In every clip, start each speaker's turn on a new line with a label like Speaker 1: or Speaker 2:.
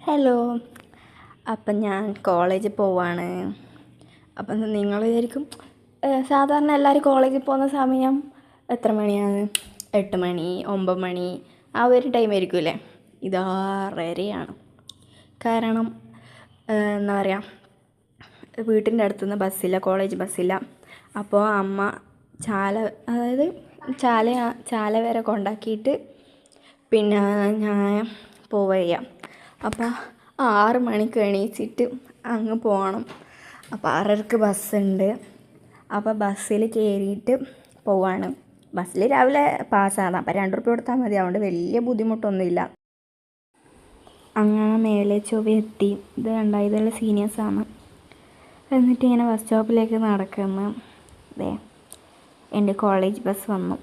Speaker 1: Hello. അപ്പം ഞാൻ കോളേജിൽ പോവാണ്. അപ്പം നിങ്ങൾ വിചാരിക്കും സാധാരണ എല്ലാവരും കോളേജിൽ പോകുന്ന സമയം എത്ര മണിയാണ്? 8 മണി 9 മണി ആ ഒരു ടൈം ആയിരിക്കുമല്ലേ? ഇത് 6:30 കാരണം എന്താ പറയുക, വീട്ടിൻ്റെ അടുത്തുനിന്ന് ബസ്സില്ല, കോളേജ് ബസ്സില്ല. അപ്പോൾ അമ്മ ചാല വരെ കൊണ്ടാക്കിയിട്ട് പിന്നെ ഞാൻ പോവുക. അപ്പോൾ 6 മണിക്ക് എണീച്ചിട്ട് അങ്ങ് പോകണം. അപ്പോൾ 6:30ക്ക് ബസ്സുണ്ട്. അപ്പോൾ ബസ്സിൽ കയറിയിട്ട് പോവാണ്. ബസ്സിൽ രാവിലെ പാസ്സാണ്. അപ്പോൾ 2 റുപ്യ കൊടുത്താൽ മതി. അതുകൊണ്ട് വലിയ ബുദ്ധിമുട്ടൊന്നുമില്ല. അങ്ങനെ മേലെ ചൊവ്വ എത്തി. ഇത് കണ്ട, ഇതെല്ലാം സീനിയേഴ്സാണ്. എന്നിട്ട് ഇങ്ങനെ ബസ് സ്റ്റോപ്പിലേക്ക് നടക്കുന്നു. അതെ, എൻ്റെ കോളേജ് ബസ് വന്നു.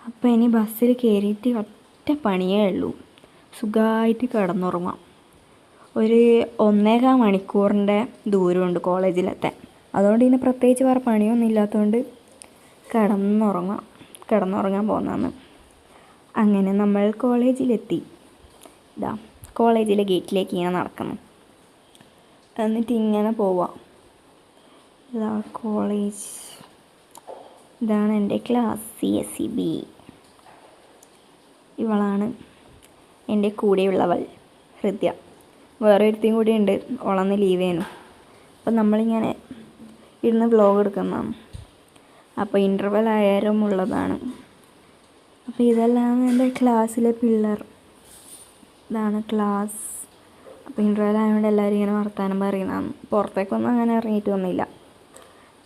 Speaker 1: അപ്പോൾ ഇനി ബസ്സിൽ കയറിയിട്ട് ഒറ്റ പണിയേ ഉള്ളൂ, സുഖമായിട്ട് കിടന്നുറങ്ങാം. ഒരു 1.25 മണിക്കൂറിൻ്റെ ദൂരമുണ്ട് കോളേജിലെത്താൻ. അതുകൊണ്ട് ഇനി പ്രത്യേകിച്ച് വേറെ പണിയൊന്നും ഇല്ലാത്തതുകൊണ്ട് കിടന്നുറങ്ങാൻ പോകുന്നതാണ്. അങ്ങനെ നമ്മൾ കോളേജിലെത്തി. ഇതാ കോളേജിലെ ഗേറ്റിലേക്ക് ഇങ്ങനെ നടക്കുന്നു. എന്നിട്ട് ഇങ്ങനെ പോവാം. ഇതാ കോളേജ്. ഇതാണ് എൻ്റെ ക്ലാസ്, CSEB. ഇവളാണ് എൻ്റെ കൂടെയുള്ളവൾ, ഹൃദ്യ. വേറെ ഒരുത്തിയും കൂടി ഉണ്ട്, ഓളന്ന് ലീവ് ചെയ്യുന്നു. അപ്പം നമ്മളിങ്ങനെ ഇരുന്ന് വ്ലോഗ് എടുക്കുന്നതാണ്. അപ്പോൾ ഇൻ്റർവെൽ ആയാലും ഉള്ളതാണ്. അപ്പോൾ ഇതെല്ലാം എൻ്റെ ക്ലാസ്സിലെ പിള്ളേർ. ഇതാണ് ക്ലാസ്. അപ്പോൾ ഇൻ്റർവെൽ ആയതുകൊണ്ട് എല്ലാവരും ഇങ്ങനെ വർത്താനം പറയുന്നതാണ്. പുറത്തേക്കൊന്നും അങ്ങനെ ഇറങ്ങിയിട്ടൊന്നുമില്ല.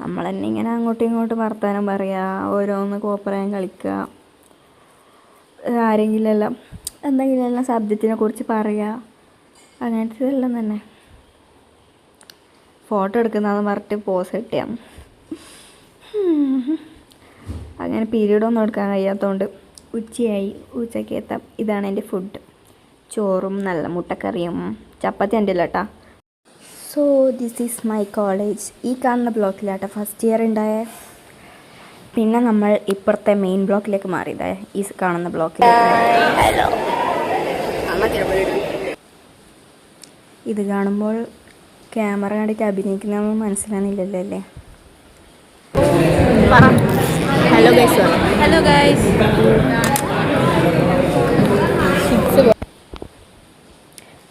Speaker 1: നമ്മൾ തന്നെ ഇങ്ങനെ അങ്ങോട്ടും ഇങ്ങോട്ടും വർത്താനം പറയുക, ഓരോന്ന് കോപ്പറയാൻ കളിക്കുക, ആരെങ്കിലും എന്തെങ്കിലും സബ്ജക്റ്റിനെ കുറിച്ച് പറയുക, അങ്ങനത്തെ ഇതെല്ലാം തന്നെ. ഫോട്ടോ എടുക്കുന്നതെന്ന് പറഞ്ഞിട്ട് പോസ് കിട്ടിയാൽ അങ്ങനെ പീരീഡൊന്നും എടുക്കാൻ കഴിയാത്തതുകൊണ്ട് ഉച്ചയായി. ഉച്ചയ്ക്ക് എത്താം. ഇതാണ് എൻ്റെ ഫുഡ്. ചോറും നല്ല മുട്ടക്കറിയും. ചപ്പാത്തി എൻ്റെ ഇല്ല കേട്ടോ. So this is my college. ഈ കാണുന്ന ബ്ലോക്കിലാട്ടോ ഫസ്റ്റ് ഇയർ ഉണ്ടായേ. പിന്നെ നമ്മൾ ഇപ്പുറത്തെ മെയിൻ ബ്ലോക്കിലേക്ക് മാറിയതാ, ഈ കാണുന്ന ബ്ലോക്കിലേക്ക്. ഹലോ. ഇത് കാണുമ്പോൾ ക്യാമറ കണ്ടിട്ട് അഭിനയിക്കുന്നതൊന്നും മനസ്സിലാകുന്നില്ലല്ലോ അല്ലേ? Hello guys. Hello guys.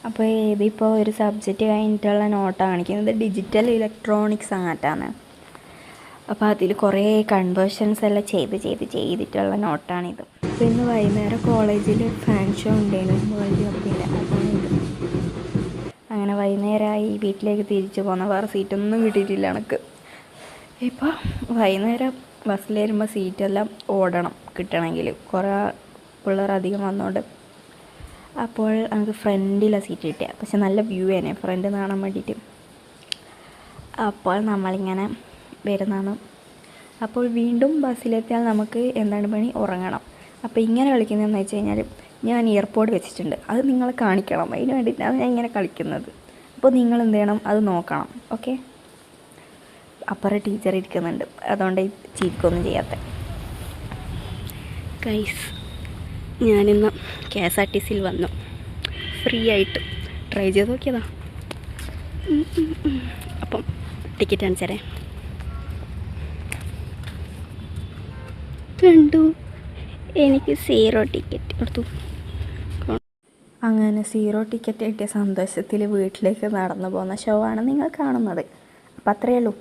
Speaker 1: അപ്പോൾ ഇതിപ്പോൾ ഒരു സബ്ജക്റ്റ് കഴിഞ്ഞിട്ടുള്ള നോട്ടാണ് കാണിക്കുന്നത്. ഡിജിറ്റൽ ഇലക്ട്രോണിക്സ് അങ്ങനത്താണ്. അപ്പോൾ അതിൽ കുറേ കൺവേർഷൻസ് എല്ലാം ചെയ്തിട്ടുള്ള നോട്ടാണിത്. അപ്പോൾ ഇന്ന് വൈകുന്നേരം കോളേജിൽ ഫാൻ ഷോ ഉണ്ടായിരുന്നു, വേൾഡ് കപ്പിൻ്റെ. അതാണിത്. അങ്ങനെ വൈകുന്നേരമായി വീട്ടിലേക്ക് തിരിച്ചു പോകുന്ന. വേറെ സീറ്റൊന്നും കിട്ടിയിട്ടില്ല എനിക്ക്. ഇപ്പോൾ വൈകുന്നേരം ബസ്സിൽ വരുമ്പോൾ സീറ്റെല്ലാം ഓടണം കിട്ടണമെങ്കിൽ, കുറേ പിള്ളേർ അധികം വന്നോണ്ട്. അപ്പോൾ നമുക്ക് ഫ്രണ്ടിലാണ് സീറ്റ് കിട്ടിയ. പക്ഷെ നല്ല വ്യൂ ആണ് ഫ്രണ്ട് കാണാൻ വേണ്ടിയിട്ട്. അപ്പോൾ നമ്മളിങ്ങനെ വരുന്നതാണ്. അപ്പോൾ വീണ്ടും ബസ്സിലെത്തിയാൽ നമുക്ക് എന്താണ് പണി? ഉറങ്ങണം. അപ്പോൾ ഇങ്ങനെ കളിക്കുന്നതെന്ന് വെച്ച് കഴിഞ്ഞാൽ, ഞാൻ ഇയർപോഡ് വെച്ചിട്ടുണ്ട്, അത് നിങ്ങളെ കാണിക്കണം. അതിന് വേണ്ടിയിട്ടാണ് ഞാൻ ഇങ്ങനെ കളിക്കുന്നത്. അപ്പോൾ നിങ്ങൾ എന്ത് ചെയ്യണം? അത് നോക്കണം. ഓക്കെ. അപ്പുറം ടീച്ചർ ഇരിക്കുന്നുണ്ട്, അതുകൊണ്ട് ചീക്കൊന്നും ചെയ്യാത്ത. ഗൈസ്, ഞാനിന്ന് KSRTCയിൽ വന്നു. ഫ്രീ ആയിട്ട് ട്രൈ ചെയ്ത് നോക്കിയതാ. അപ്പം ടിക്കറ്റ് കാണിച്ചേരേ. കണ്ടു, എനിക്ക് 0 ടിക്കറ്റ് കൊടുത്തു. അങ്ങനെ 0 ടിക്കറ്റ് കിട്ടിയ സന്തോഷത്തിൽ വീട്ടിലേക്ക് നടന്നു പോകുന്ന ഷോ ആണ് നിങ്ങൾ കാണുന്നത്. അപ്പം അത്രയേ ഉള്ളൂ.